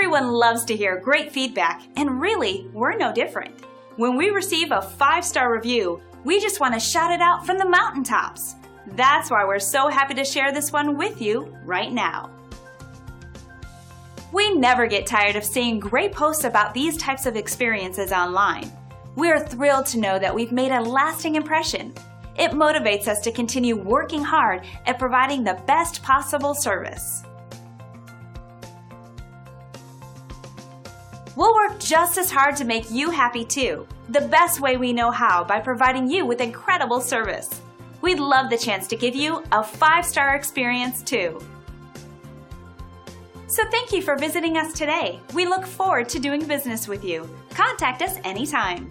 Everyone loves to hear great feedback, and really, we're no different. When we receive a 5-star review, we just want to shout it out from the mountaintops. That's why we're so happy to share this one with you right now. We never get tired of seeing great posts about these types of experiences online. We're thrilled to know that we've made a lasting impression. It motivates us to continue working hard at providing the best possible service. We'll work just as hard to make you happy too, the best way we know how, by providing you with incredible service. We'd love the chance to give you a 5-star experience too. So thank you for visiting us today. We look forward to doing business with you. Contact us anytime.